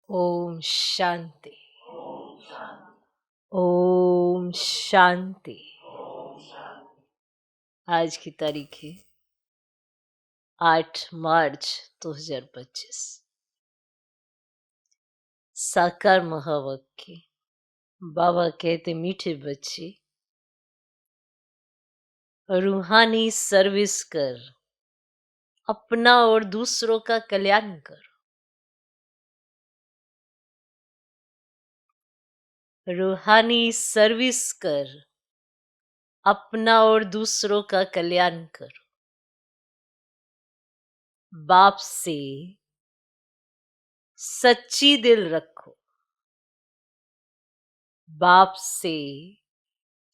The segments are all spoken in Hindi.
ओम शांति। ओम शांति। आज की तारीख है 8 मार्च 2025। साकार महावाक्य। बाबा कहते मीठे बच्चे, रूहानी सर्विस कर, अपना और दूसरों का कल्याण कर। रूहानी सर्विस कर, अपना और दूसरों का कल्याण कर। बाप से सच्ची दिल रखो। बाप से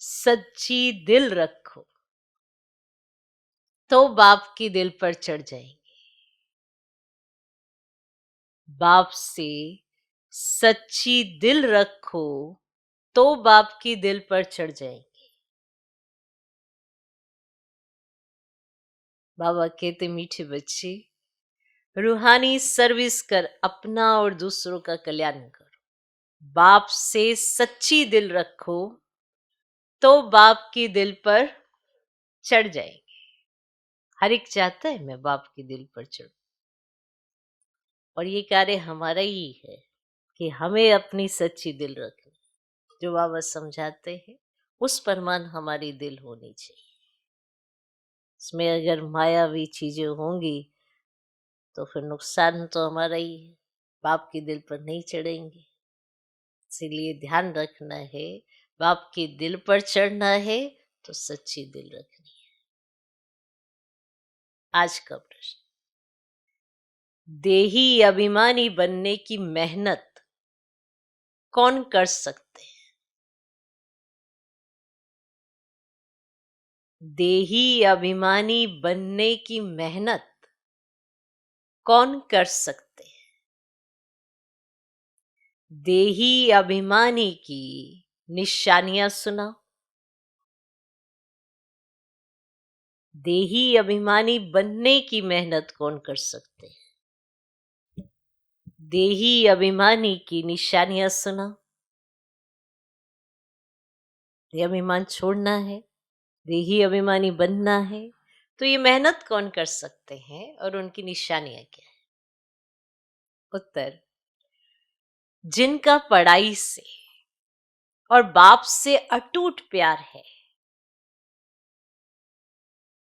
सच्ची दिल रखो तो बाप की दिल पर चढ़ जाएंगे। बाप से सच्ची दिल रखो तो बाप की दिल पर चढ़ जाएंगे। बाबा कहते मीठे बच्चे, रूहानी सर्विस कर, अपना और दूसरों का कल्याण करो। बाप से सच्ची दिल रखो तो बाप की दिल पर चढ़ जाएंगे। हर एक चाहता है मैं बाप की दिल पर चढ़ूं, और ये कार्य हमारा ही है कि हमें अपनी सच्ची दिल रखनी। जो बाबा समझाते हैं उस परमान हमारी दिल होनी चाहिए। इसमें अगर मायावी चीजें होंगी तो फिर नुकसान तो हमारा ही है, बाप की दिल पर नहीं चढ़ेंगे। इसीलिए ध्यान रखना है, बाप की दिल पर चढ़ना है तो सच्ची दिल रखनी है। आज का प्रश्न, देही अभिमानी बनने की मेहनत कौन कर सकते हैं? देही अभिमानी बनने की मेहनत कौन कर सकते हैं? देही अभिमानी की निशानियां सुनाओ। देही अभिमानी बनने की मेहनत कौन कर सकते हैं? देही अभिमानी की निशानियां सुनाओ। ये अभिमान छोड़ना है, देही अभिमानी बनना है, तो ये मेहनत कौन कर सकते हैं और उनकी निशानियां क्या है? उत्तर, जिनका पढ़ाई से और बाप से अटूट प्यार है।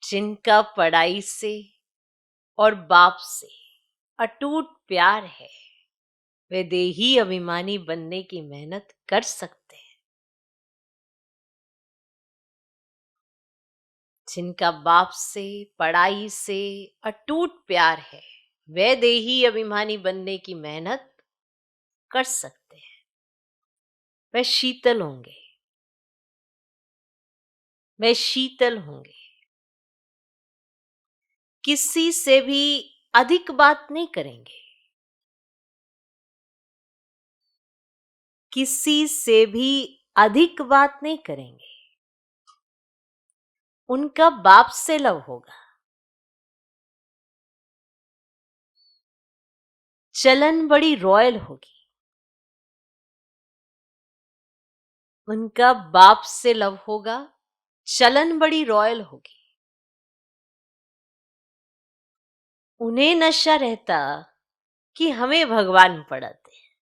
जिनका पढ़ाई से और बाप से अटूट प्यार है, वे देही अभिमानी बनने की मेहनत कर सकते हैं। जिनका बाप से पढ़ाई से अटूट प्यार है, वे देही अभिमानी बनने की मेहनत कर सकते हैं। वे शीतल होंगे, वे शीतल होंगे। किसी से भी अधिक बात नहीं करेंगे। किसी से भी अधिक बात नहीं करेंगे। उनका बाप से लव होगा। चलन बड़ी रॉयल होगी। उनका बाप से लव होगा, चलन बड़ी रॉयल होगी। उन्हें नशा रहता कि हमें भगवान पढ़ाते हैं।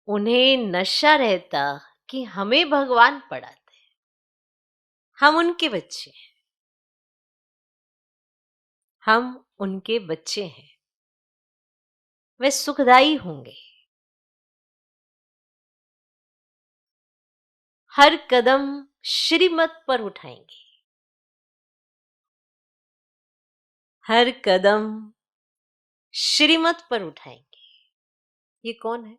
उन्हें नशा रहता कि हमें भगवान पढ़ाते हैं। हम उनके बच्चे हैं। हम उनके बच्चे हैं। वे सुखदाई होंगे। हर कदम श्रीमत पर उठाएंगे। हर कदम श्रीमत पर उठाएंगे। ये कौन है?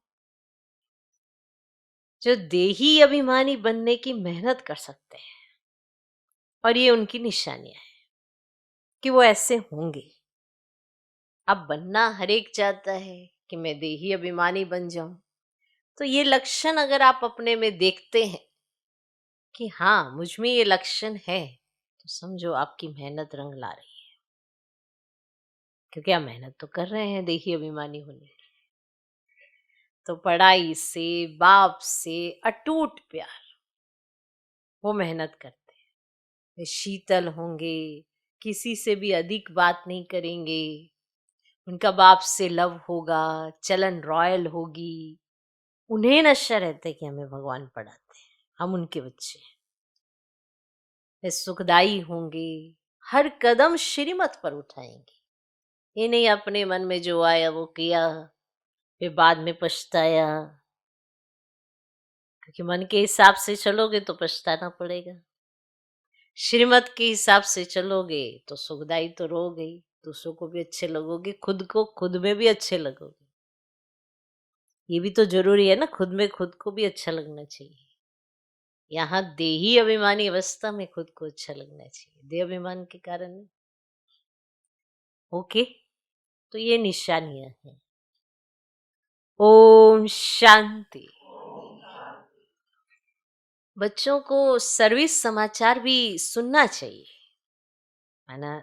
जो देही अभिमानी बनने की मेहनत कर सकते हैं, और ये उनकी निशानियां हैं कि वो ऐसे होंगे। अब बनना हर एक चाहता है कि मैं देही अभिमानी बन जाऊं, तो ये लक्षण अगर आप अपने में देखते हैं कि हाँ मुझ में ये लक्षण है, तो समझो आपकी मेहनत रंग ला रही है। क्योंकि हम मेहनत तो कर रहे हैं देखिए अभिमानी होने की। तो पढ़ाई से, बाप से अटूट प्यार, वो मेहनत करते हैं। वे शीतल होंगे, किसी से भी अधिक बात नहीं करेंगे, उनका बाप से लव होगा, चलन रॉयल होगी। उन्हें नशा रहता है कि हमें भगवान पढ़ाते हैं, हम उनके बच्चे हैं। वे सुखदाई होंगे, हर कदम श्रीमत पर उठाएंगे। ये नहीं अपने मन में जो आया वो किया, फिर बाद में पछताया। क्योंकि मन के हिसाब से चलोगे तो पछताना पड़ेगा, श्रीमत के हिसाब से चलोगे तो सुखदाई तो रहोगे ही, दूसरों को भी अच्छे लगोगे, खुद में भी अच्छे लगोगे। ये भी तो जरूरी है ना, खुद में खुद को भी अच्छा लगना चाहिए। यहाँ देही अभिमानी अवस्था में खुद को अच्छा लगना चाहिए, देह अभिमान के कारण नहीं। ओके, तो ये निशानियां हैं। ओम शांति। बच्चों को सर्विस समाचार भी सुनना चाहिए, है ना।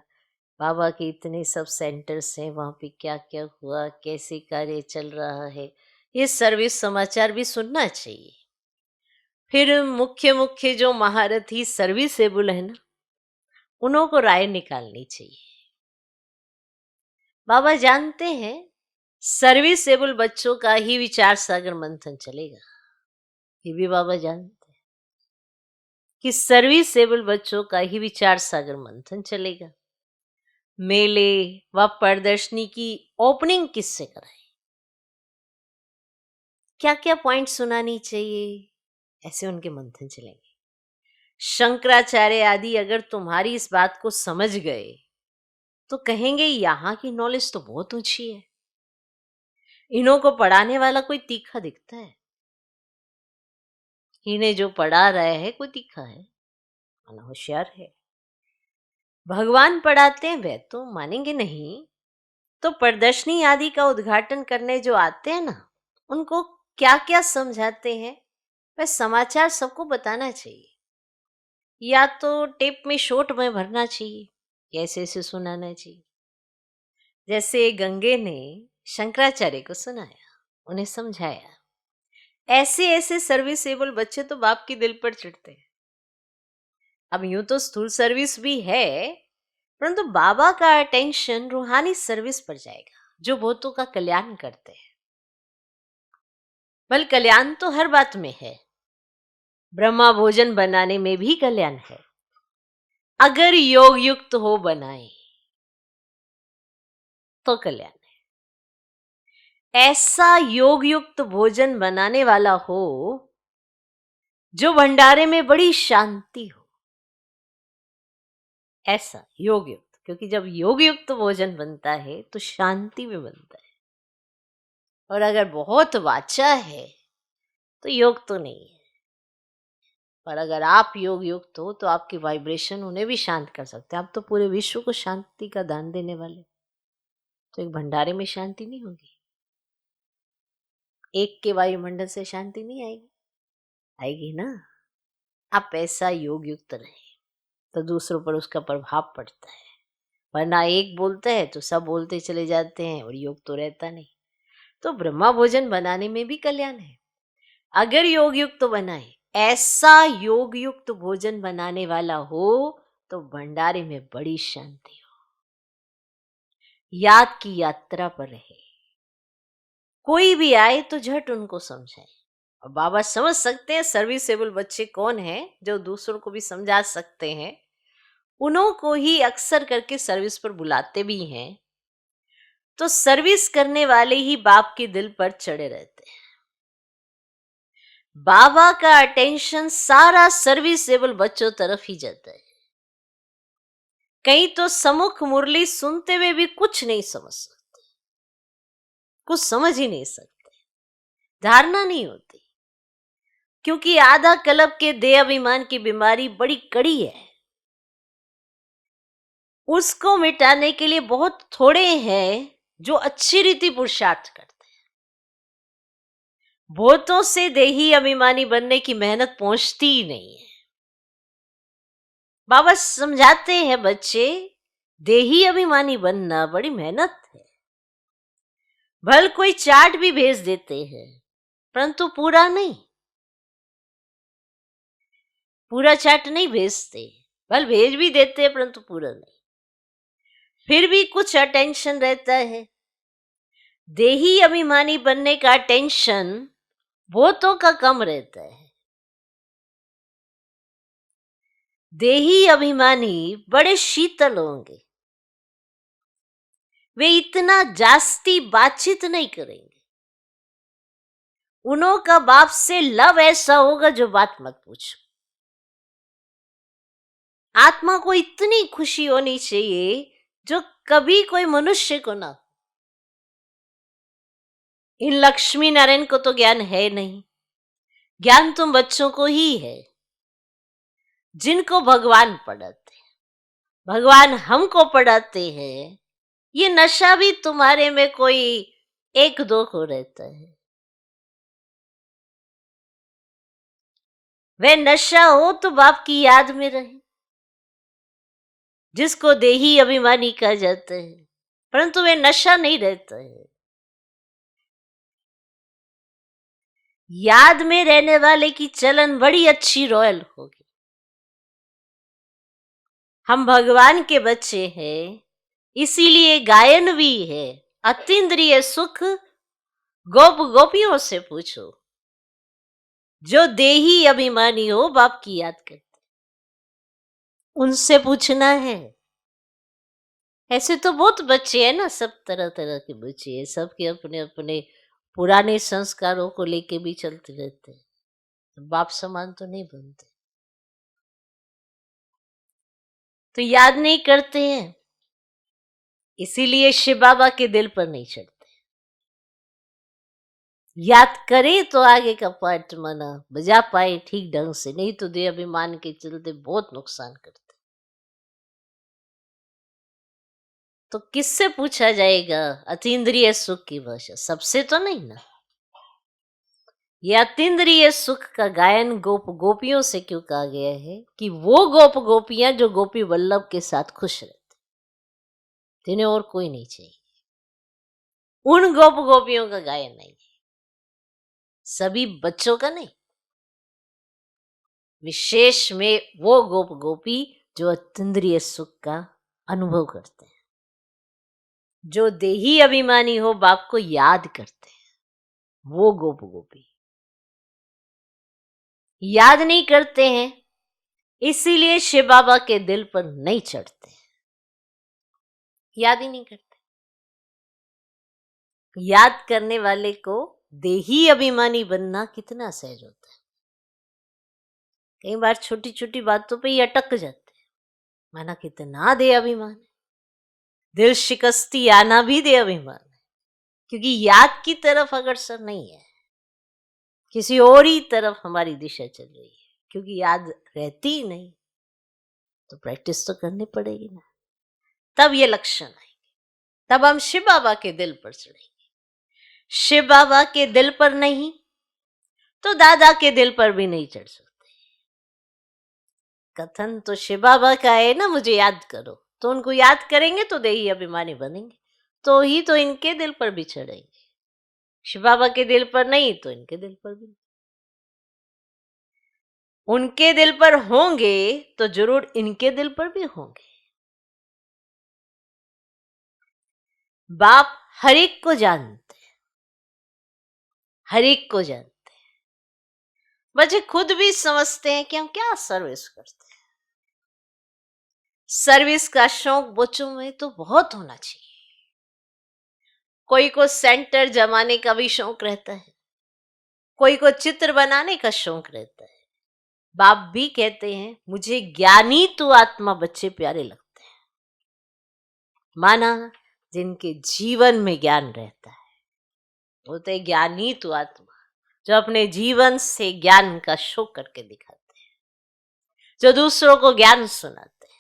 बाबा के इतने सब सेंटर्स हैं, वहाँ पे क्या क्या हुआ, कैसे कार्य चल रहा है, ये सर्विस समाचार भी सुनना चाहिए। फिर मुख्य मुख्य जो महारथी सर्विसेबल है ना, उन्हों को राय निकालनी चाहिए। बाबा जानते हैं सर्विसेबल बच्चों का ही विचार सागर मंथन चलेगा। ये भी बाबा जानते हैं कि सर्विसेबल बच्चों का ही विचार सागर मंथन चलेगा। मेले व प्रदर्शनी की ओपनिंग किससे कराए, क्या क्या पॉइंट सुनानी चाहिए, ऐसे उनके मंथन चलेंगे। शंकराचार्य आदि अगर तुम्हारी इस बात को समझ गए तो कहेंगे यहाँ की नॉलेज तो बहुत ऊंची है, इन्हों को पढ़ाने वाला कोई तीखा दिखता है, इन्हें जो पढ़ा रहा है कोई तीखा है, माना होशियार है। भगवान पढ़ाते हैं वह तो मानेंगे नहीं, तो प्रदर्शनी आदि का उद्घाटन करने जो आते हैं ना, उनको क्या क्या समझाते हैं वह समाचार सबको बताना चाहिए, या तो टेप में शॉर्ट में भरना चाहिए, कैसे ऐसे सुनाना चाहिए। जैसे गंगे ने शंकराचार्य को सुनाया, उन्हें समझाया, ऐसे ऐसे सर्विसेबल बच्चे तो बाप की दिल पर चढ़ते हैं। अब यूं तो स्थूल सर्विस भी है, परंतु बाबा का अटेंशन रूहानी सर्विस पर जाएगा, जो बहुतों का कल्याण करते हैं। बल कल्याण तो हर बात में है, ब्रह्मा भोजन बनाने में भी कल्याण है, अगर योग युक्त हो बनाए तो कल्याण है। ऐसा योग युक्त भोजन बनाने वाला हो जो भंडारे में बड़ी शांति हो, ऐसा योग युक्त। क्योंकि जब योग युक्त भोजन बनता है तो शांति में बनता है, और अगर बहुत वाचा है तो योग तो नहीं है। पर अगर आप योग युक्त हो तो आपकी वाइब्रेशन उन्हें भी शांत कर सकते हैं। आप तो पूरे विश्व को शांति का दान देने वाले, तो एक भंडारे में शांति नहीं होगी, एक के वायुमंडल से शांति नहीं आएगी, आएगी ना। आप ऐसा योग युक्त रहे तो दूसरों पर उसका प्रभाव पड़ता है, वरना एक बोलता है तो सब बोलते चले जाते हैं और योग तो रहता नहीं। तो ब्रह्मा भोजन बनाने में भी कल्याण है, अगर योग युक्त तो बनाए, ऐसा योग युक्त भोजन बनाने वाला हो तो भंडारे में बड़ी शांति हो, याद की यात्रा पर रहे, कोई भी आए तो झट उनको समझाए। और बाबा समझ सकते हैं सर्विसेबल बच्चे कौन हैं, जो दूसरों को भी समझा सकते हैं, उन्हों को ही अक्सर करके सर्विस पर बुलाते भी हैं। तो सर्विस करने वाले ही बाप के दिल पर चढ़े रहते हैं। बाबा का अटेंशन सारा सर्विसेबल बच्चों तरफ ही जाता है। कई तो सम्मुख मुरली सुनते हुए भी कुछ नहीं समझ सकते, कुछ समझ ही नहीं सकते, धारणा नहीं होती, क्योंकि आधा कल्प के देह अभिमान की बीमारी बड़ी कड़ी है। उसको मिटाने के लिए बहुत थोड़े हैं जो अच्छी रीति पुरुषार्थ करते हैं। बहुतों से देही अभिमानी बनने की मेहनत पहुंचती ही नहीं है। बाबा समझाते हैं बच्चे देही अभिमानी बनना बड़ी मेहनत है। भल कोई चाट भी भेज देते हैं, परंतु पूरा नहीं, पूरा चाट नहीं भेजते। भल भेज भी देते हैं परंतु पूरा नहीं, फिर भी कुछ अटेंशन रहता है। देही अभिमानी बनने का टेंशन बहुतों का कम रहता है। देही अभिमानी बड़े शीतल होंगे, वे इतना जास्ती बातचीत नहीं करेंगे। उन्हों का बाप से लव ऐसा होगा जो बात मत पूछो। आत्मा को इतनी खुशी होनी चाहिए जो कभी कोई मनुष्य को ना। इन लक्ष्मी नारायण को तो ज्ञान है नहीं, ज्ञान तुम बच्चों को ही है, जिनको भगवान पढ़ाते हैं, भगवान हमको पढ़ाते हैं। ये नशा भी तुम्हारे में कोई एक दो को रहता है। वह नशा हो तो बाप की याद में रहे, जिसको देही अभिमानी कहा जाता है, परंतु वे नशा नहीं रहता है। याद में रहने वाले की चलन बड़ी अच्छी रॉयल होगी। हम भगवान के बच्चे हैं, इसीलिए गायन भी है। अतीन्द्रिय सुख गोप गोपियों से पूछो, जो देही अभिमानी हो बाप की याद करते, उनसे पूछना है। ऐसे तो बहुत बच्चे हैं ना, सब तरह तरह के बच्चे हैं, सबके अपने अपने पुराने संस्कारों को लेके भी चलते रहते हैं, तो बाप समान तो नहीं बनते, तो याद नहीं करते हैं, इसीलिए शिव बाबा के दिल पर नहीं चढ़ते। याद करे तो आगे का पार्ट माना बजा पाए ठीक ढंग से, नहीं तो देह अभिमान के चलते बहुत नुकसान करते। तो किससे पूछा जाएगा अतीन्द्रिय सुख की भाषा? सबसे तो नहीं ना। ये अतीन्द्रिय सुख का गायन गोप गोपियों से क्यों कहा गया है कि वो गोप गोपियां जो गोपी वल्लभ के साथ खुश रहते, जिन्हें और कोई नहीं चाहिए, उन गोप गोपियों का गायन नहीं है, सभी बच्चों का नहीं, विशेष में वो गोप गोपी जो अतीन्द्रिय सुख का अनुभव करते हैं, जो देही अभिमानी हो बाप को याद करते हैं, वो गोप गोपी। याद नहीं करते हैं, इसीलिए शिव बाबा के दिल पर नहीं चढ़ते, याद ही नहीं करते। याद करने वाले को देही अभिमानी बनना कितना सहज होता है। कई बार छोटी छोटी बातों पे ही अटक जाते हैं, माना कितना दे अभिमान है, दिल शिकस्ती आना भी दे अभिमान है, क्योंकि याद की तरफ अग्रसर नहीं है, किसी और ही तरफ हमारी दिशा चल रही है, क्योंकि याद रहती ही नहीं, तो प्रैक्टिस तो करनी पड़ेगी ना, तब ये लक्षण आएंगे, तब हम शिव बाबा के दिल पर चढ़ेंगे। शिव बाबा के दिल पर नहीं तो दादा के दिल पर भी नहीं चढ़ सकते। कथन तो शिव बाबा का है ना, मुझे याद करो, तो उनको याद करेंगे तो देही अभिमानी बनेंगे, तो ही तो इनके दिल पर भी चढ़ेंगे। शिव बाबा के दिल पर नहीं तो इनके दिल पर भी, उनके दिल पर होंगे तो जरूर इनके दिल पर भी होंगे। बाप हर एक को जानते हैं, हर एक को जानते हैं, बच्चे खुद भी समझते हैं कि हम क्या सर्विस करते हैं। सर्विस का शौक बच्चों में तो बहुत होना चाहिए। कोई को सेंटर जमाने का भी शौक रहता है, कोई को चित्र बनाने का शौक रहता है। बाप भी कहते हैं मुझे ज्ञानी तू आत्मा बच्चे प्यारे लगते हैं, माना जिनके जीवन में ज्ञान रहता है, होते ज्ञानी तू आत्मा, जो अपने जीवन से ज्ञान का शो करके दिखाते हैं, जो दूसरों को ज्ञान सुनाते हैं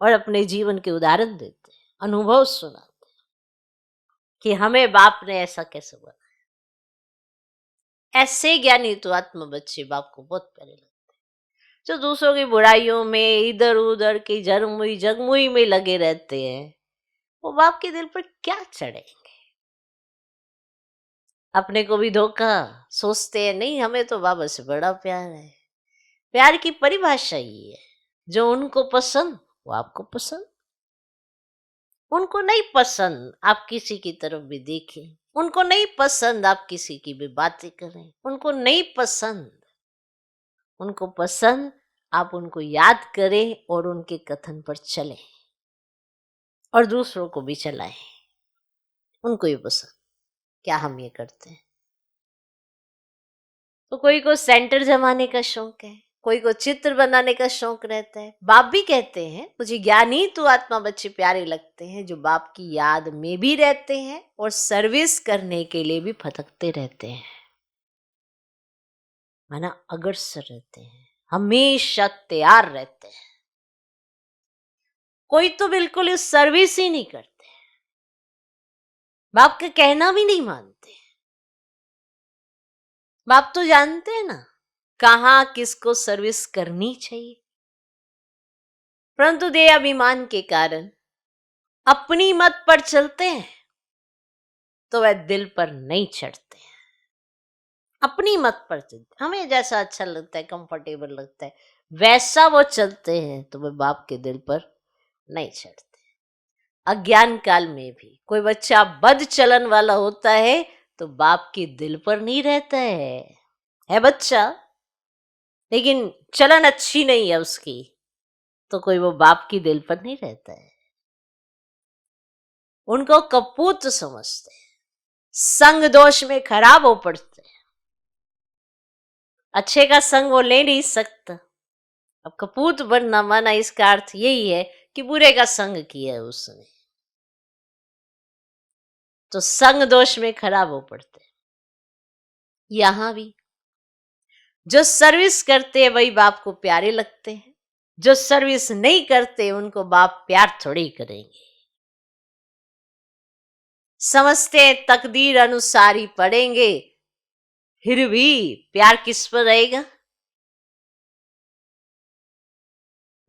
और अपने जीवन के उदाहरण देते हैं, अनुभव सुनाते हैं कि हमें बाप ने ऐसा कैसे बनाया। ऐसे ज्ञानी तो आत्मा बच्चे बाप को बहुत प्यारे लगते हैं। जो दूसरों की बुराइयों में इधर उधर की जगमुई जगमुई में लगे रहते हैं, वो बाप के दिल पर क्या चढ़ेंगे? अपने को भी धोखा, सोचते हैं नहीं हमें तो बाबा से बड़ा प्यार है। प्यार की परिभाषा ये है, जो उनको पसंद वो आपको पसंद। उनको नहीं पसंद आप किसी की तरफ भी देखें, उनको नहीं पसंद आप किसी की भी बातें करें, उनको नहीं पसंद, उनको पसंद आप उनको याद करें और उनके कथन पर चलें और दूसरों को भी चलाएं। उनको ये पसंद। क्या हम ये करते हैं? तो कोई को सेंटर जमाने का शौक है, कोई को चित्र बनाने का शौक रहता है। बाप भी कहते हैं मुझे ज्ञानी तू आत्मा बच्चे प्यारे लगते हैं, जो बाप की याद में भी रहते हैं और सर्विस करने के लिए भी फटकते रहते हैं, माना अग्रसर रहते हैं, हमेशा तैयार रहते हैं। कोई तो बिल्कुल इस सर्विस ही नहीं करते, बाप का कहना भी नहीं मानते। बाप तो जानते हैं ना कहाँ किसको सर्विस करनी चाहिए, परंतु देह अभिमान के कारण अपनी मत पर चलते हैं तो वह दिल पर नहीं चढ़ते हैं। अपनी मत पर चलते, हमें जैसा अच्छा लगता है, कंफर्टेबल लगता है, वैसा वो चलते हैं तो वह बाप के दिल पर नहीं चढ़ते। अज्ञान काल में भी कोई बच्चा बद चलन वाला होता है तो बाप के दिल पर नहीं रहता है बच्चा, लेकिन चलन अच्छी नहीं है उसकी, तो कोई वो बाप की दिल पर नहीं रहता है। उनको कपूत समझते हैं, संग दोष में खराब हो पड़ते हैं। अच्छे का संग वो ले नहीं सकता। अब कपूत बनना माना इसका अर्थ यही है कि बुरे का संग किया है उसने, तो संग दोष में खराब हो पड़ते हैं। यहां भी जो सर्विस करते हैं वही बाप को प्यारे लगते हैं, जो सर्विस नहीं करते उनको बाप प्यार थोड़ी करेंगे। समझते हैं तकदीर अनुसार ही पढ़ेंगे, फिर भी प्यार किस पर रहेगा?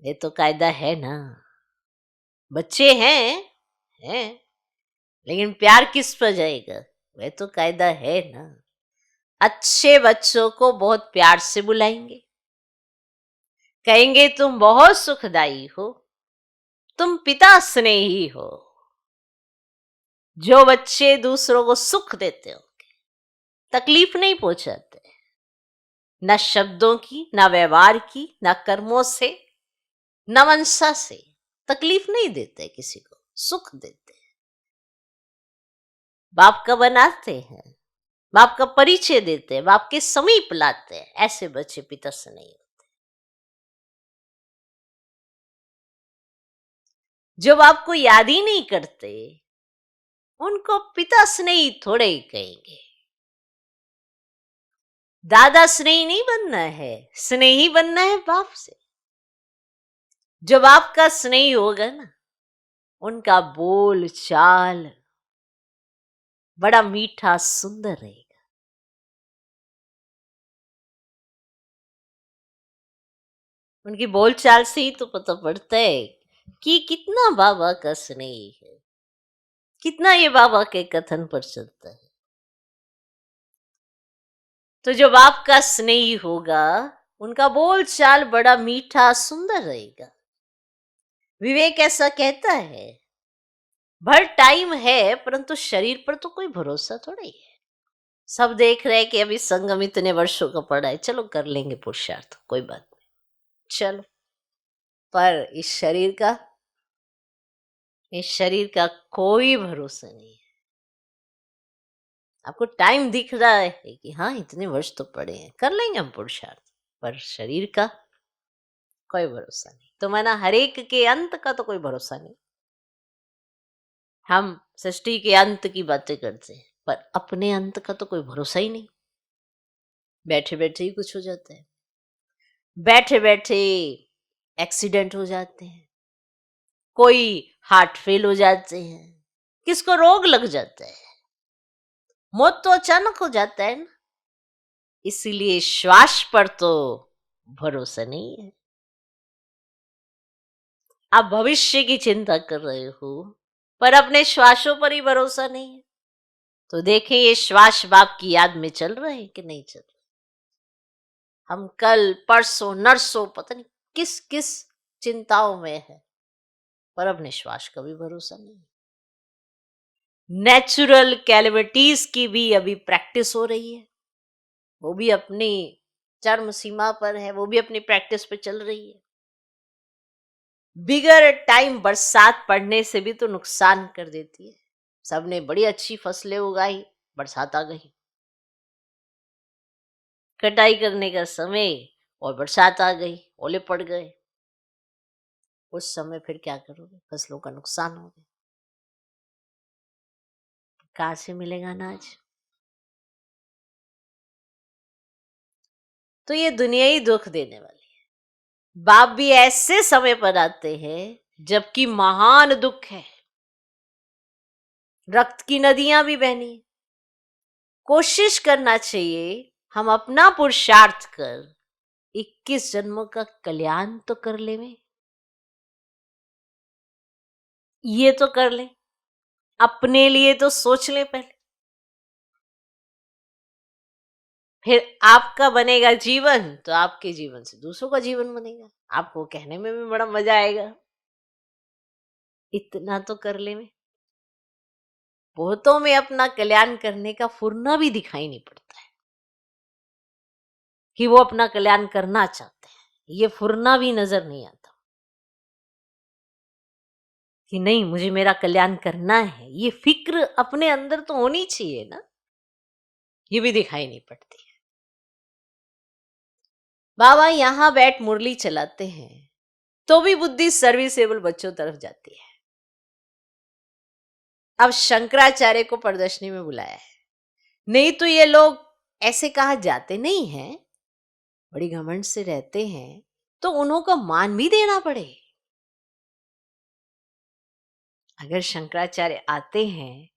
ये तो कायदा है ना, बच्चे हैं, लेकिन प्यार किस पर जाएगा? वह तो कायदा है ना। अच्छे बच्चों को बहुत प्यार से बुलाएंगे, कहेंगे तुम बहुत सुखदाई हो, तुम पिता स्नेही हो। जो बच्चे दूसरों को सुख देते होंगे, तकलीफ नहीं पहुंचाते, न शब्दों की, न व्यवहार की, न कर्मों से, न मनसा से, तकलीफ नहीं देते किसी को, सुख देते हैं, बाप का बनाते हैं, बाप का परिचय देते हैं, बाप के समीप लाते हैं। ऐसे बच्चे पिता से नहीं होते। जो बाप को याद ही नहीं करते उनको पिता स्नेही थोड़े ही कहेंगे। दादा स्नेही नहीं बनना है, स्नेही बनना है बाप से। जो बाप का स्नेही होगा ना, उनका बोल चाल बड़ा मीठा सुंदर रहेगा। उनकी बोलचाल से ही तो पता पड़ता है कि कितना बाबा का स्नेह है, कितना ये बाबा के कथन पर चलता है। तो जो बाप का स्नेह होगा उनका बोल चाल बड़ा मीठा सुंदर रहेगा। विवेक ऐसा कहता है, भर टाइम है परंतु शरीर पर तो कोई भरोसा थोड़ा ही है। सब देख रहे हैं कि अभी संगम इतने वर्षों का पड़ा है, चलो कर लेंगे पुरुषार्थ, कोई बात नहीं, चलो। पर इस शरीर का कोई भरोसा नहीं है। आपको टाइम दिख रहा है कि हाँ इतने वर्ष तो पड़े हैं, कर लेंगे हम पुरुषार्थ, पर शरीर का कोई भरोसा नहीं। तो माना हर एक के अंत का तो कोई भरोसा नहीं। हम सृष्टि के अंत की बातें करते हैं पर अपने अंत का तो कोई भरोसा ही नहीं। बैठे बैठे ही कुछ हो जाता है, बैठे बैठे एक्सीडेंट हो जाते हैं, कोई हार्ट फेल हो जाते हैं, किसको रोग लग जाता है, मौत तो अचानक हो जाता है ना। इसीलिए श्वास पर तो भरोसा नहीं है। आप भविष्य की चिंता कर रहे हो, पर अपने श्वासों पर ही भरोसा नहीं है। तो देखें ये श्वास बाप की याद में चल रहे हैं कि नहीं चल रहे। हम कल परसों नरसों पता नहीं किस किस चिंताओं में है, पर अपने श्वास का भी भरोसा नहीं। नेचुरल कैलमिटीज की भी अभी प्रैक्टिस हो रही है, वो भी अपनी चरम सीमा पर है, वो भी अपनी प्रैक्टिस पे चल रही है। बिगर टाइम बरसात पड़ने से भी तो नुकसान कर देती है। सबने बड़ी अच्छी फसलें उगाई, बरसात आ गई, कटाई करने का समय और बरसात आ गई, ओले पड़ गए। उस समय फिर क्या करोगे? फसलों का नुकसान हो गया, कहाँ से मिलेगा अनाज? तो ये दुनिया ही दुख देने वाली है। बाप भी ऐसे समय पर आते हैं जबकि महान दुख है, रक्त की नदियां भी बहनी। कोशिश करना चाहिए हम अपना पुरुषार्थ कर 21 जन्मों का कल्याण तो कर ले में, ये तो कर ले, अपने लिए तो सोच ले पहले। फिर आपका बनेगा जीवन तो आपके जीवन से दूसरों का जीवन बनेगा, आपको कहने में भी बड़ा मजा आएगा। इतना तो कर ले में। बहुतों में अपना कल्याण करने का फुरना भी दिखाई नहीं पड़ता है कि वो अपना कल्याण करना चाहते हैं, ये फुरना भी नजर नहीं आता कि नहीं मुझे मेरा कल्याण करना है। ये फिक्र अपने अंदर तो होनी चाहिए ना, ये भी दिखाई नहीं पड़ती है। बाबा यहां बैठ मुरली चलाते हैं तो भी बुद्धि सर्विसेबल बच्चों तरफ जाती है। अब शंकराचार्य को प्रदर्शनी में बुलाया है, नहीं तो ये लोग ऐसे कहा जाते नहीं हैं, बड़ी घमंड से रहते हैं, तो उन्हों का मान भी देना पड़े। अगर शंकराचार्य आते हैं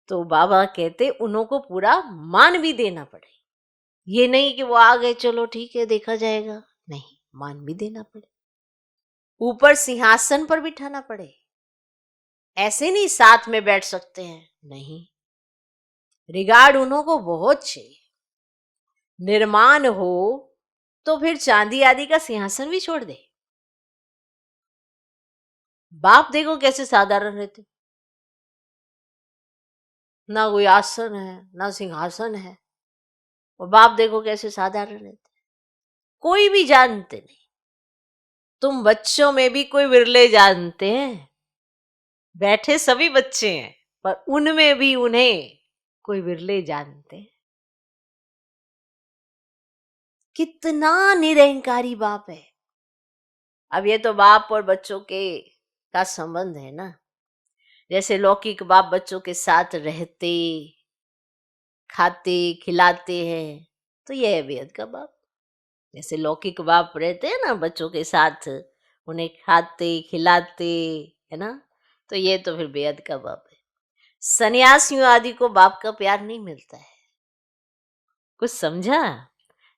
तो बाबा कहते उन्हों को पूरा मान भी देना पड़े। ये नहीं कि वो आ गए चलो ठीक है देखा जाएगा, नहीं, मान भी देना पड़े, ऊपर सिंहासन पर बिठाना पड़े। ऐसे नहीं साथ में बैठ सकते हैं, नहीं, रिगार्ड उन्हों को बहुत चाहिए। निर्माण हो तो फिर चांदी आदि का सिंहासन भी छोड़ दे। बाप देखो कैसे साधारण रहते, ना कोई आसन है ना सिंहासन है, और बाप देखो कैसे साधारण रहते, कोई भी जानते नहीं। तुम बच्चों में भी कोई विरले जानते हैं, बैठे सभी बच्चे हैं, पर उनमें भी उन्हें कोई विरले जानते हैं। कितना निरहंकारी बाप है। अब ये तो बाप और बच्चों के का संबंध है ना, जैसे लौकिक बाप बच्चों के साथ रहते खाते खिलाते हैं, तो यह है बेहद का बाप। जैसे लौकिक बाप रहते हैं ना बच्चों के साथ, उन्हें खाते खिलाते, है ना, तो ये तो फिर बेहद का बाप है। सन्यासियों आदि को बाप का प्यार नहीं मिलता है, कुछ समझा?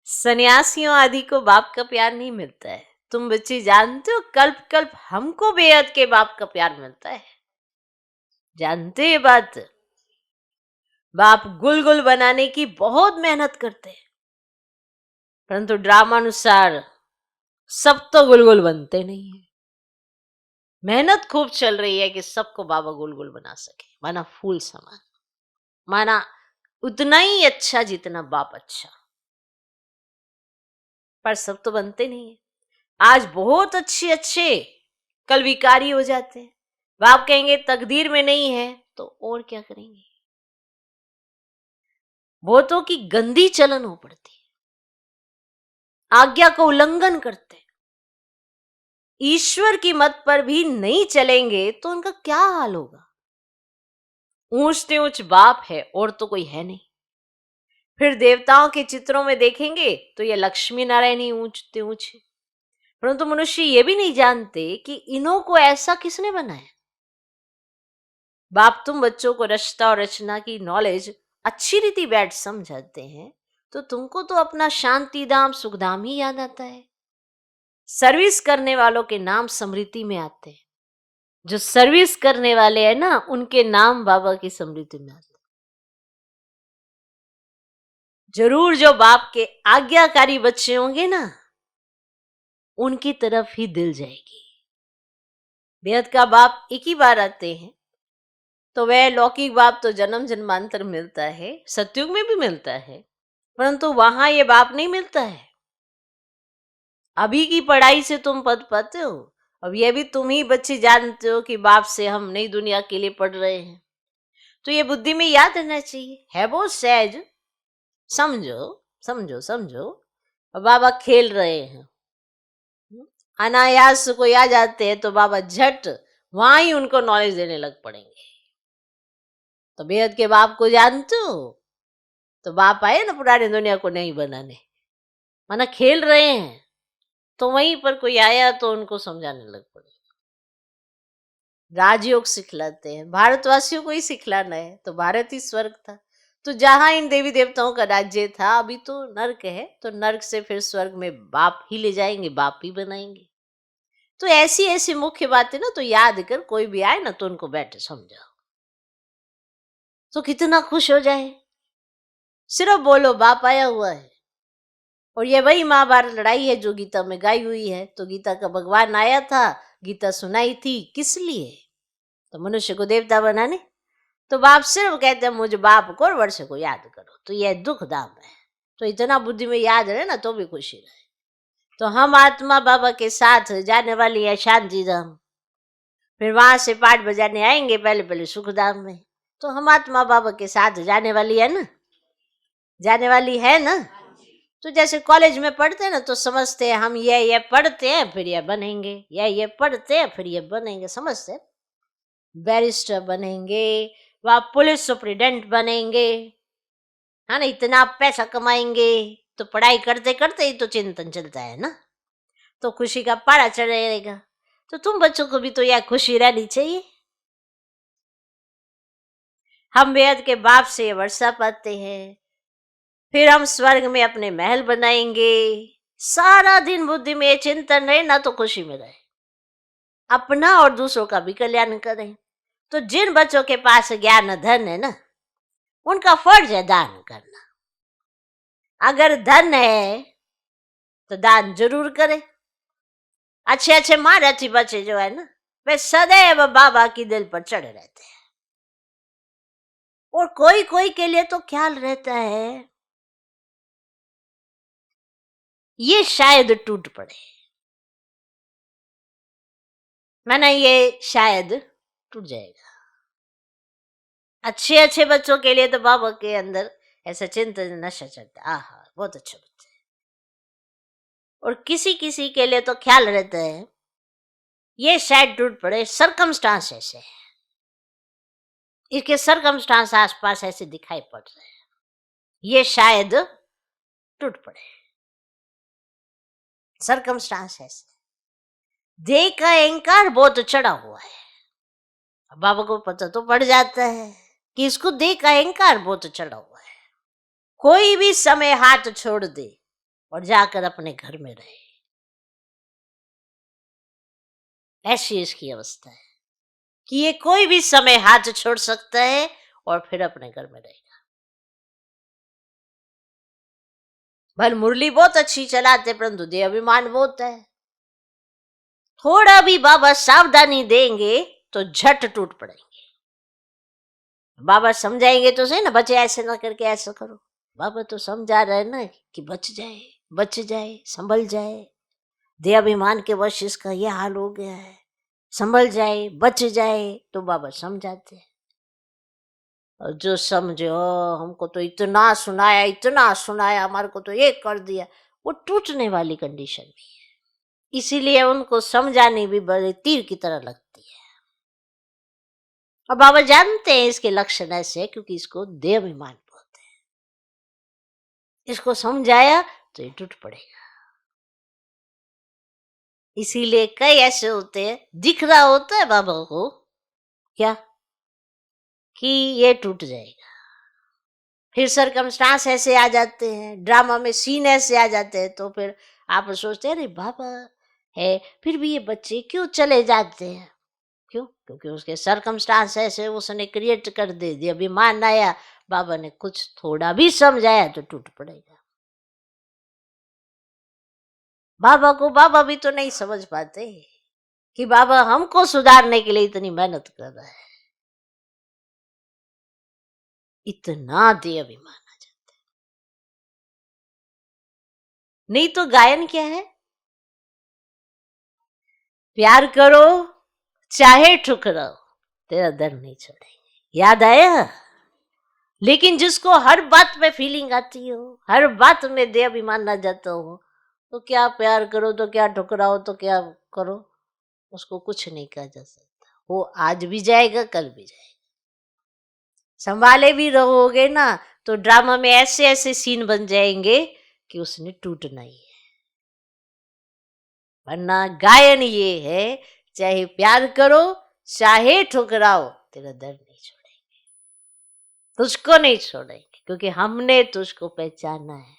सन्यासियों आदि को बाप का प्यार नहीं मिलता है। तुम बच्चे जानते हो कल्प कल्प हमको बेहद के बाप का प्यार मिलता है, जानते ये बात? बाप गुलगुल बनाने की बहुत मेहनत करते हैं, परंतु ड्रामानुसार सब तो गुलगुल बनते नहीं है। मेहनत खूब चल रही है कि सबको बाबा गुलगुल बना सके, माना फूल समान, माना उतना ही अच्छा जितना बाप अच्छा, पर सब तो बनते नहीं है। आज बहुत अच्छे अच्छे कल विकारी हो जाते हैं। बाप कहेंगे तकदीर में नहीं है तो और क्या करेंगे। बहुतों की गंदी चलन हो पड़ती है, आज्ञा का उल्लंघन करते हैं, ईश्वर की मत पर भी नहीं चलेंगे तो उनका क्या हाल होगा। ऊंचते ऊंच बाप है और तो कोई है नहीं। फिर देवताओं के चित्रों में देखेंगे तो ये लक्ष्मी नारायण ही ऊंचते ऊंचे, परंतु मनुष्य ये भी नहीं जानते कि इन्हों को ऐसा किसने बनाया। बाप तुम बच्चों को रचता और रचना की नॉलेज अच्छी रीति बैठ समझाते हैं, तो तुमको तो अपना शांति धाम सुख धाम ही याद आता है। सर्विस करने वालों के नाम स्मृति में आते हैं। जो सर्विस करने वाले हैं ना, उनके नाम बाबा की स्मृति में आते हैं। जरूर जो बाप के आज्ञाकारी बच्चे होंगे ना, उनकी तरफ ही दिल जाएगी। बेहद का बाप एक ही बार आते हैं, तो वह लौकिक बाप तो जन्म जन्मांतर मिलता है, सतयुग में भी मिलता है, परंतु वहां ये बाप नहीं मिलता है। अभी की पढ़ाई से तुम पद पाते हो, अब यह भी तुम ही बच्चे जानते हो कि बाप से हम नई दुनिया के लिए पढ़ रहे हैं। तो ये बुद्धि में याद रहना चाहिए, है बहुत सहज। समझो समझो समझो, अब बाबा खेल रहे हैं, अनायास कोई आ जाते हैं तो बाबा झट वहां ही उनको नॉलेज देने लग पड़ेंगे। तो बेहद के बाप को जानते हो, तो बाप आए ना पुरानी दुनिया को नहीं बनाने, माना खेल रहे हैं, तो वहीं पर कोई आया तो उनको समझाने लग पड़े। राजयोग सिखलाते हैं, भारतवासियों को ही सिखलाना है, तो भारत ही स्वर्ग था। तो जहां इन देवी देवताओं का राज्य था, अभी तो नर्क है, तो नर्क से फिर स्वर्ग में बाप ही ले जाएंगे, बाप ही बनाएंगे। तो ऐसी ऐसी मुख्य बातें ना तो याद कर, कोई भी आए ना तो उनको बैठे समझाओ, तो कितना खुश हो जाए। सिर्फ बोलो बाप आया हुआ है। और ये वही महाभारत लड़ाई है जो गीता में गाई हुई है। तो गीता का भगवान आया था, गीता सुनाई थी, किस लिए? तो मनुष्य को देवता बनाने। तो बाप सिर्फ कहते हैं मुझे बाप को और वर्ष को याद करो, तो यह दुख दाम है। तो इतना बुद्धि में याद रहे ना तो भी खुशी रहे। तो हम आत्मा बाबा के साथ जाने वाली है शांति धाम, फिर वहां से पाठ बजाने आएंगे पहले पहले सुख धाम में। तो हम आत्मा बाबा के साथ जाने वाली है ना, जाने वाली है ना। तो जैसे कॉलेज में पढ़ते हैं ना, तो समझते हैं हम ये पढ़ते हैं फिर ये बनेंगे, ये पढ़ते हैं फिर ये बनेंगे, समझते हैं बैरिस्टर बनेंगे, वह पुलिस सुप्रिटेंडेंट बनेंगे, है ना, इतना पैसा कमाएंगे। तो पढ़ाई करते करते ही तो चिंतन चलता है ना, तो खुशी का पारा चढ़ रहेगा। तो तुम बच्चों को भी तो यह खुशी रहनी चाहिए। हम बेहद के बाप से ये वर्षा पाते हैं, फिर हम स्वर्ग में अपने महल बनाएंगे। सारा दिन बुद्धि में चिंतन रहे ना तो खुशी में रहे, अपना और दूसरों का भी कल्याण करें। तो जिन बच्चों के पास ज्ञान धन है ना, उनका फर्ज है दान करना। अगर धन है तो दान जरूर करें। अच्छे अच्छे महारथी बच्चे जो है ना, वे सदैव बाबा की दिल पर चढ़े रहते हैं। और कोई कोई के लिए तो ख्याल रहता है ये शायद टूट पड़े, माना ये शायद टूट जाएगा। अच्छे अच्छे बच्चों के लिए तो बाबा के अंदर ऐसा चिंतन नशा चढ़ता, आहा बहुत अच्छे बच्चे। और किसी किसी के लिए तो ख्याल रहता है ये शायद टूट पड़े, सरकमस्टांस ऐसे है, इसके सरकमस्टांस आसपास ऐसे दिखाई पड़ रहे हैं, ये शायद टूट पड़े। सरकमस्टांस ऐसे, देह का अहंकार बहुत चढ़ा हुआ है। बाबा को पता तो पड़ जाता है कि इसको देह का अहंकार बहुत चढ़ा हुआ है। कोई भी समय हाथ छोड़ दे और जाकर अपने घर में रहे, ऐसी इसकी अवस्था है कि ये कोई भी समय हाथ छोड़ सकता है और फिर अपने घर में रहेगा। भल मुरली बहुत अच्छी चलाते परंतु देह अभिमान बहुत है। थोड़ा भी बाबा सावधानी देंगे तो झट टूट पड़ेंगे। बाबा समझाएंगे तो सही ना, बच्चे ऐसे ना करके ऐसा करो। बाबा तो समझा रहे ना कि बच जाए संभल जाए, देह अभिमान के वश इसका ये हाल हो गया है, संभल जाए बच जाए। तो बाबा समझाते हैं। और जो समझो हमको तो इतना सुनाया हमारे को तो ये कर दिया, वो टूटने वाली कंडीशन भी है। इसीलिए उनको समझानी भी बड़े तीर की तरह लगती है। और बाबा जानते हैं इसके लक्षण ऐसे है क्योंकि इसको देह अभिमान बोलते हैं। इसको समझाया तो ये टूट पड़ेगा। इसीलिए कई ऐसे होते हैं, दिख रहा होता है बाबा को क्या कि ये टूट जाएगा, फिर सरकमस्टांस ऐसे आ जाते हैं, ड्रामा में सीन ऐसे आ जाते हैं, तो फिर आप सोचते हैं अरे बाबा है, फिर भी ये बच्चे क्यों चले जाते हैं? क्यों? क्योंकि उसके सरकमस्टांस ऐसे उसने क्रिएट कर दे दिया, अभिमान आया, बाबा ने कुछ थोड़ा भी समझाया तो टूट पड़ेगा। बाबा को बाबा भी तो नहीं समझ पाते कि बाबा हमको सुधारने के लिए इतनी मेहनत कर रहा है। इतना दे अभिमान आ जाता है। नहीं तो गायन क्या है? प्यार करो चाहे ठुकराओ, तेरा दर नहीं छोड़ेंगे। याद आया? लेकिन जिसको हर बात में फीलिंग आती हो, हर बात में दे अभिमान आ जाता हो, तो क्या प्यार करो तो क्या ठुकराओ तो क्या करो, उसको कुछ नहीं कहा जा सकता। वो आज भी जाएगा, कल भी जाएगा। संभाले भी रहोगे ना तो ड्रामा में ऐसे ऐसे सीन बन जाएंगे कि उसने टूटना ही है। वरना गायन ये है, चाहे प्यार करो चाहे ठुकराओ, तेरा दर्द नहीं छोड़ेंगे, तुझको नहीं छोड़ेंगे, क्योंकि हमने तुझको पहचाना है।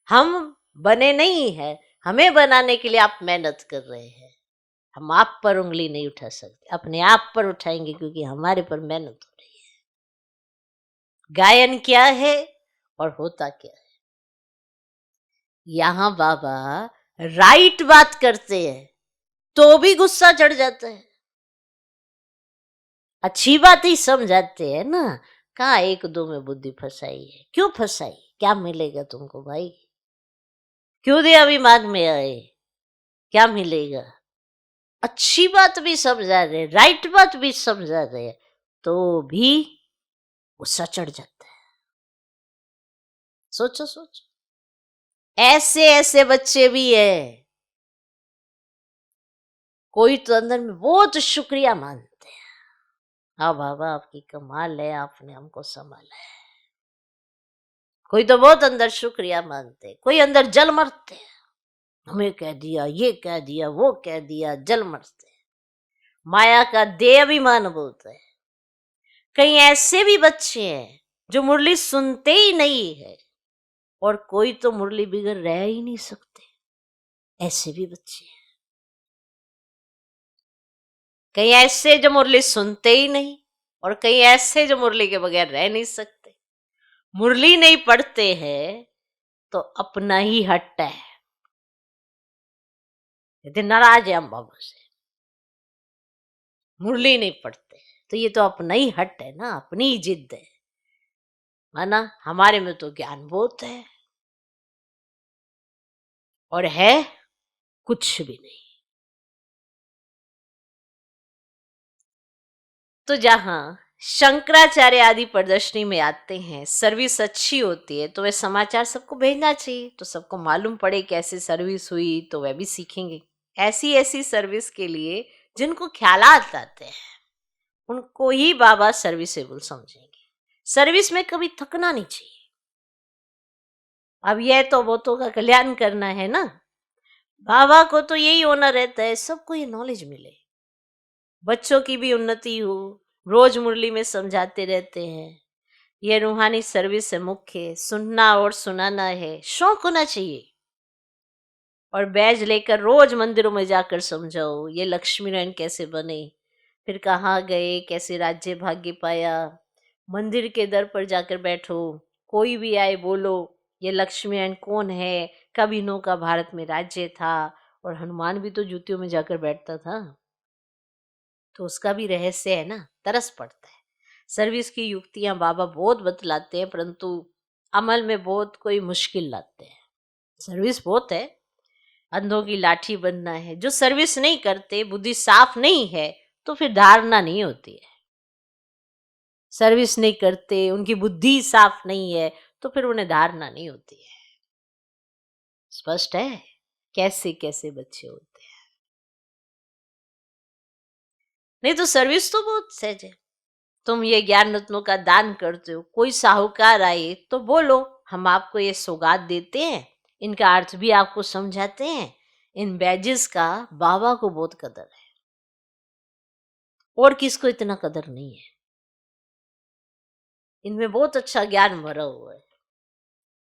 हम बने नहीं है, हमें बनाने के लिए आप मेहनत कर रहे हैं। हम आप पर उंगली नहीं उठा सकते, अपने आप पर उठाएंगे, क्योंकि हमारे पर मेहनत हो रही है। गायन क्या है और होता क्या है? यहां बाबा राइट बात करते हैं तो भी गुस्सा चढ़ जाता है, अच्छी बात ही समझाते हैं ना, कहाँ एक दो में बुद्धि फंसाई है। क्यों फंसाई? क्या मिलेगा तुमको भाई? क्यों दिया अभिमान में आए? क्या मिलेगा? अच्छी बात भी समझा रहे, राइट बात भी समझा रहे, तो भी गुस्सा चढ़ जाता है। सोचो सोचो, ऐसे ऐसे बच्चे भी है, कोई तो अंदर में बहुत शुक्रिया मानते हैं, हाँ बाबा आपकी कमाल है, आपने हमको संभाला है। कोई तो बहुत अंदर शुक्रिया मानते, कोई अंदर जल मरते हैं, हमें कह दिया, ये कह दिया, वो कह दिया, जल मरते हैं। माया का दे अभिमान बोलते हैं। कई ऐसे भी बच्चे हैं जो मुरली सुनते ही नहीं है, और कोई तो मुरली बिगड़ रह ही नहीं सकते, ऐसे भी बच्चे हैं। कई ऐसे जो मुरली सुनते ही नहीं, और कई ऐसे जो मुरली के बगैर रह नहीं सकते। मुरली नहीं पढ़ते हैं तो अपना ही हट है, यदि नाराज है हम बाबा से, मुरली नहीं पढ़ते तो ये तो अपना ही हट है ना, अपनी ही जिद है ना। हमारे में तो ज्ञान बहुत है, और है कुछ भी नहीं। तो जहां शंकराचार्य आदि प्रदर्शनी में आते हैं, सर्विस अच्छी होती है, तो वह समाचार सबको भेजना चाहिए, तो सबको मालूम पड़े कैसे सर्विस हुई, तो वह भी सीखेंगे। ऐसी ऐसी सर्विस के लिए जिनको ख्यालात आते हैं, उनको ही बाबा सर्विसेबल समझेंगे। सर्विस में कभी थकना नहीं चाहिए। अब यह तो बहुतों का कल्याण करना है ना, बाबा को तो यही होना रहता है, सबको ये नॉलेज मिले, बच्चों की भी उन्नति हो। रोज मुरली में समझाते रहते हैं, ये रूहानी सर्विस है, मुख्य सुनना और सुनाना है, शौक होना चाहिए। और बैज लेकर रोज मंदिरों में जाकर समझाओ, ये लक्ष्मी नारायण कैसे बने, फिर कहाँ गए, कैसे राज्य भाग्य पाया। मंदिर के दर पर जाकर बैठो, कोई भी आए बोलो ये लक्ष्मी नारायण कौन है, कब इन्हों का भारत में राज्य था। और हनुमान भी तो जूतियों में जाकर बैठता था, तो उसका भी रहस्य है ना, तरस पड़ता है। सर्विस की युक्तियां बाबा बहुत बतलाते हैं, परंतु अमल में बहुत कोई मुश्किल लाते हैं। सर्विस बहुत है, अंधों की लाठी बनना है। जो सर्विस नहीं करते, बुद्धि साफ नहीं है, तो फिर धारणा नहीं होती है। सर्विस नहीं करते, उनकी बुद्धि साफ नहीं है, तो फिर उन्हें धारणा नहीं होती है। स्पष्ट है कैसे कैसे बच्चे होते हैं। नहीं तो सर्विस तो बहुत सहज है। तुम ये ज्ञान रत्नों का दान करते हो, कोई साहूकार आए तो बोलो हम आपको ये सौगात देते हैं, इनका अर्थ भी आपको समझाते हैं। इन बैजेस का बाबा को बहुत कदर है, और किसको इतना कदर नहीं है। इनमें बहुत अच्छा ज्ञान भरा हुआ है,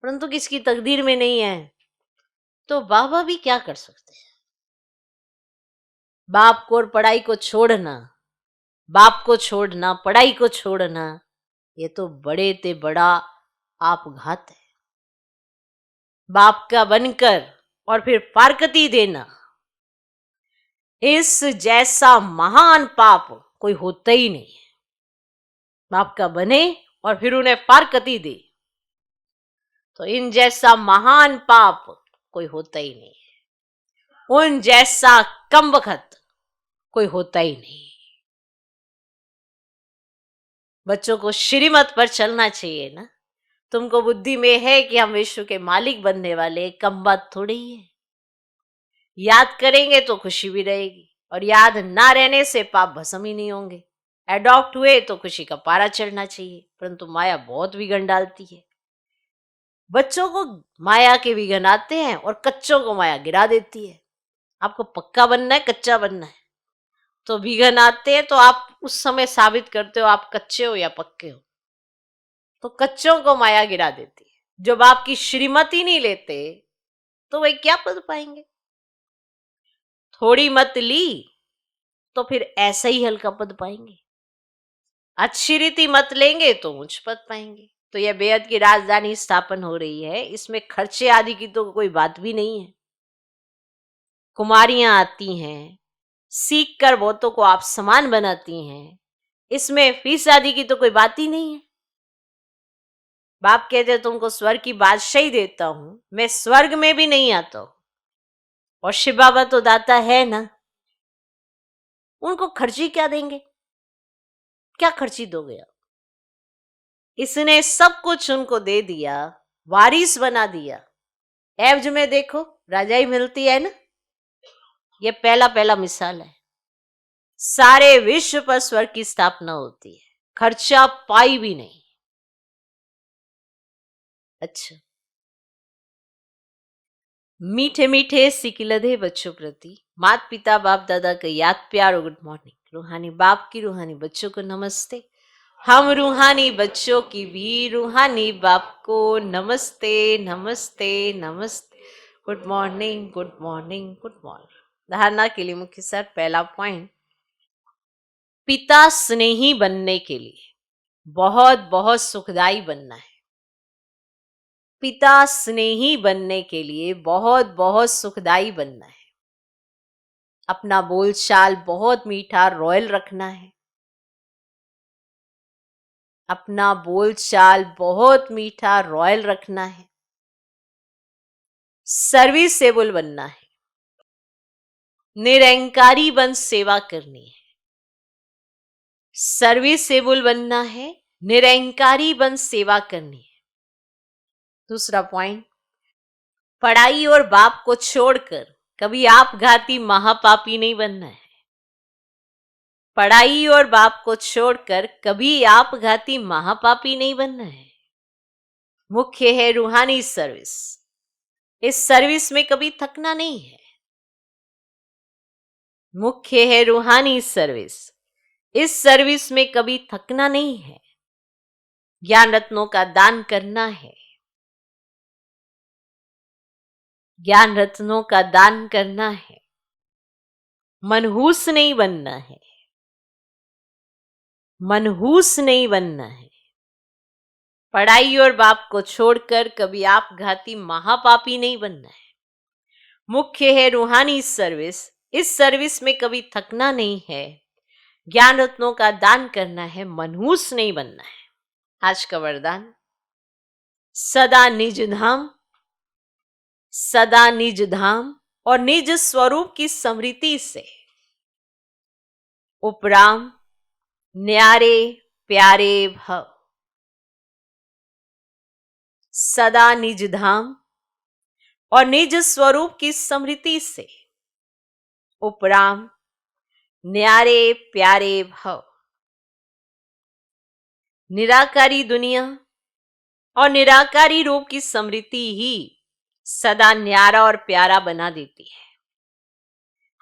परंतु किसकी तकदीर में नहीं है, तो बाबा भी क्या कर सकते हैं। बाप को और पढ़ाई को छोड़ना, बाप को छोड़ना, पढ़ाई को छोड़ना, ये तो बड़े ते बड़ा आपघात है। बाप का बनकर और फिर फारकती देना, इस जैसा महान पाप कोई होता ही नहीं है। बाप का बने और फिर उन्हें फारकती दे, तो इन जैसा महान पाप कोई होता ही नहीं है। उन जैसा कमबख्त कोई होता ही नहीं। बच्चों को श्रीमत पर चलना चाहिए ना। तुमको बुद्धि में है कि हम विश्व के मालिक बनने वाले, कम बात थोड़ी ही है। याद करेंगे तो खुशी भी रहेगी, और याद ना रहने से पाप भस्म ही नहीं होंगे। एडॉप्ट हुए तो खुशी का पारा चढ़ना चाहिए, परंतु माया बहुत विघन डालती है। बच्चों को माया के विघन आते हैं और कच्चों को माया गिरा देती है। आपको पक्का बनना है, कच्चा बनना है, तो विघन आते हैं तो आप उस समय साबित करते हो आप कच्चे हो या पक्के हो। तो कच्चों को माया गिरा देती है। जब आपकी श्रीमती नहीं लेते तो वे क्या पद पाएंगे। थोड़ी मत ली तो फिर ऐसा ही हल्का पद पाएंगे। अच्छी रीति मत लेंगे तो उच्च पद पाएंगे। तो यह बेहद की राजधानी स्थापन हो रही है, इसमें खर्चे आदि की तो कोई बात भी नहीं है। कुमारियां आती हैं, सीख कर बहुतों को आप समान बनाती हैं, इसमें फीस आदि की तो कोई बात ही नहीं है। बाप कहते तुमको स्वर्ग की बादशाही देता हूं, मैं स्वर्ग में भी नहीं आता हूं, और शिव बाबा तो दाता है ना, उनको खर्ची क्या देंगे, क्या खर्ची दोगे आप। इसने सब कुछ उनको दे दिया, वारिस बना दिया। एवज में देखो राजाई मिलती है ना, ये पहला पहला मिसाल है। सारे विश्व पर स्वर्ग की स्थापना होती है, खर्चा पाई भी नहीं। अच्छा, मीठे मीठे सिकिलधे बच्चों प्रति माता पिता बाप दादा का याद प्यार और गुड मॉर्निंग। रूहानी बाप की रूहानी बच्चों को नमस्ते। हम रूहानी बच्चों की भी रूहानी बाप को नमस्ते नमस्ते नमस्ते। Good morning good morning good morning. धारणा के लिए मुख्य सर पहला पॉइंट, पिता स्नेही बनने के लिए बहुत बहुत सुखदाई बनना है। पिता स्नेही बनने के लिए बहुत बहुत सुखदाई बनना है। अपना बोलचाल बहुत मीठा रॉयल रखना है। अपना बोलचाल बहुत मीठा रॉयल रखना है। सर्विसेबल बनना है। निरंकारी बन सेवा करनी है। सर्विसेबल बनना है, निरंकारी बन सेवा करनी है। दूसरा पॉइंट, पढ़ाई और बाप को छोड़कर कभी आपघाती महापापी नहीं बनना है। पढ़ाई और बाप को छोड़कर कभी आपघाती महापापी नहीं बनना है। मुख्य है रूहानी सर्विस। इस सर्विस में कभी थकना नहीं है। मुख्य है रूहानी सर्विस। इस सर्विस में कभी थकना नहीं है। ज्ञान रत्नों का दान करना है। ज्ञान रत्नों का दान करना है। मनहूस नहीं बनना है। मनहूस नहीं बनना है। पढ़ाई और बाप को छोड़कर कभी आपघाती महापापी नहीं बनना है। मुख्य है रूहानी सर्विस। इस सर्विस में कभी थकना नहीं है। ज्ञान रत्नों का दान करना है, मनहूस नहीं बनना है। आज का वरदान, सदा निज धाम, सदा निज धाम और निज स्वरूप की स्मृति से उपराम न्यारे प्यारे भव। सदा निज धाम और निज स्वरूप की स्मृति से उपराम न्यारे प्यारे भव। निराकारी दुनिया और निराकारी रूप की स्मृति ही सदा न्यारा और प्यारा बना देती है।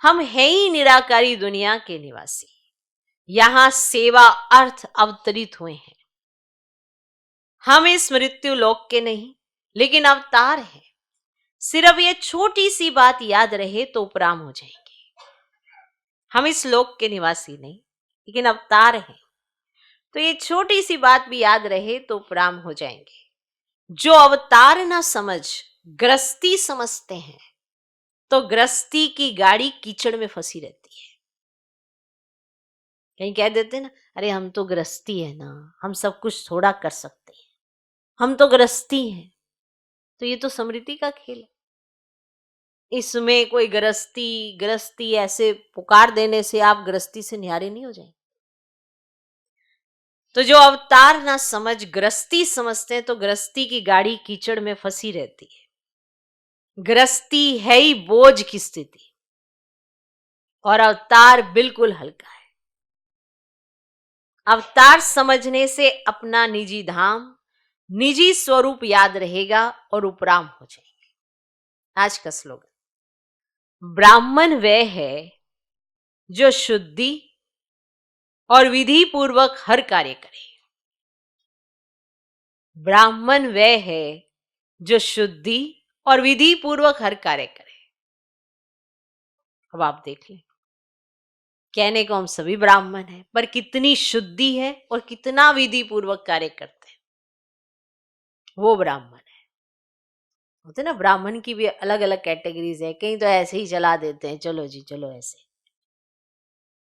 हम हैं ही निराकारी दुनिया के निवासी। यहां सेवा अर्थ अवतरित हुए हैं। हम इस मृत्यु लोक के नहीं, लेकिन अवतार हैं। सिर्फ ये छोटी सी बात याद रहे तो उपराम हो जाएंगे। हम इस लोक के निवासी नहीं, लेकिन अवतार हैं। तो ये छोटी सी बात भी याद रहे तो उपराम हो जाएंगे। जो अवतार ना समझ गृहस्थी समझते हैं, तो गृहस्थी की गाड़ी कीचड़ में फंसी रहती है। कहीं कह देते हैं ना, अरे हम तो गृहस्थी है ना, हम सब कुछ थोड़ा कर सकते हैं, हम तो गृहस्थी हैं। तो ये तो समृद्धि का खेल है। इसमें कोई गृहस्थी गृहस्थी ऐसे पुकार देने से आप गृहस्थी से न्यारे नहीं हो जाएंगे। तो जो अवतार ना समझ गृहस्थी समझते हैं, तो गृहस्थी की गाड़ी कीचड़ में फंसी रहती है। गृहस्थी है ही बोझ की स्थिति, और अवतार बिल्कुल हल्का है। अवतार समझने से अपना निजी धाम, निजी स्वरूप याद रहेगा और उपराम हो जाएंगे। आज का स्लोगन, ब्राह्मण वह है जो शुद्धि और विधि पूर्वक हर कार्य करे। ब्राह्मण वह है जो शुद्धि और विधि पूर्वक हर कार्य करे। अब आप देख लें, कहने को हम सभी ब्राह्मण हैं, पर कितनी शुद्धि है और कितना विधि पूर्वक कार्य करते हैं, वो ब्राह्मण है। होते ना, ब्राह्मण की भी अलग अलग कैटेगरीज है। कहीं तो ऐसे ही चला देते हैं, चलो जी चलो ऐसे,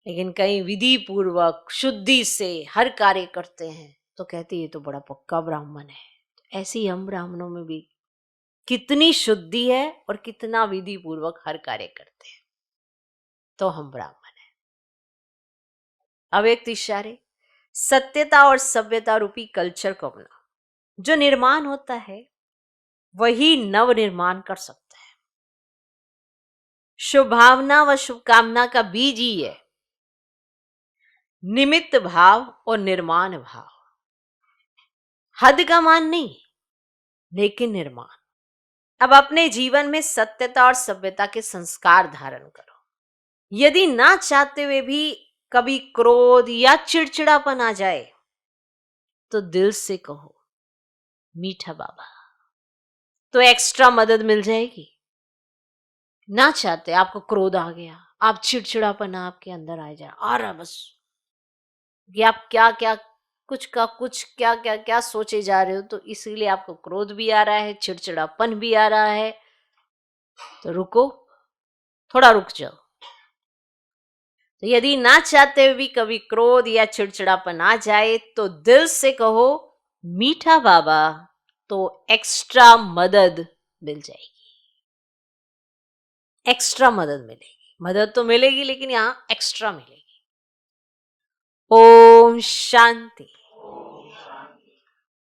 लेकिन कहीं विधि पूर्वक शुद्धि से हर कार्य करते हैं, तो कहते ये तो बड़ा पक्का ब्राह्मण है। ऐसे ही हम ब्राह्मणों में भी कितनी शुद्धि है और कितना विधि पूर्वक हर कार्य करते हैं, तो हम ब्राह्मण हैं। अव्यक्त इशारे, सत्यता और सभ्यता रूपी कल्चर को अपना। जो निर्माण होता है वही नव निर्माण कर सकता है। शुभभावना व शुभकामना का बीज ही है निमित्त भाव और निर्माण भाव। हद का मान नहीं, लेकिन निर्माण। अब अपने जीवन में सत्यता और सभ्यता के संस्कार धारण करो। यदि ना चाहते हुए भी कभी क्रोध या चिड़चिड़ापन आ जाए, तो दिल से कहो मीठा बाबा, तो एक्स्ट्रा मदद मिल जाएगी। ना चाहते आपको क्रोध आ गया, आप चिड़चिड़ापन आपके अंदर आ जाए, आ रहा बस कि आप क्या क्या कुछ का कुछ क्या क्या क्या सोचे जा रहे हो, तो इसीलिए आपको क्रोध भी आ रहा है, चिड़चिड़ापन भी आ रहा है। तो रुको, थोड़ा रुक जाओ। तो यदि ना चाहते हुए भी कभी क्रोध या चिड़चिड़ापन आ जाए, तो दिल से कहो मीठा बाबा, तो एक्स्ट्रा मदद मिल जाएगी। एक्स्ट्रा मदद मिलेगी। मदद तो मिलेगी, लेकिन यहां एक्स्ट्रा मिलेगी। ओम शांति।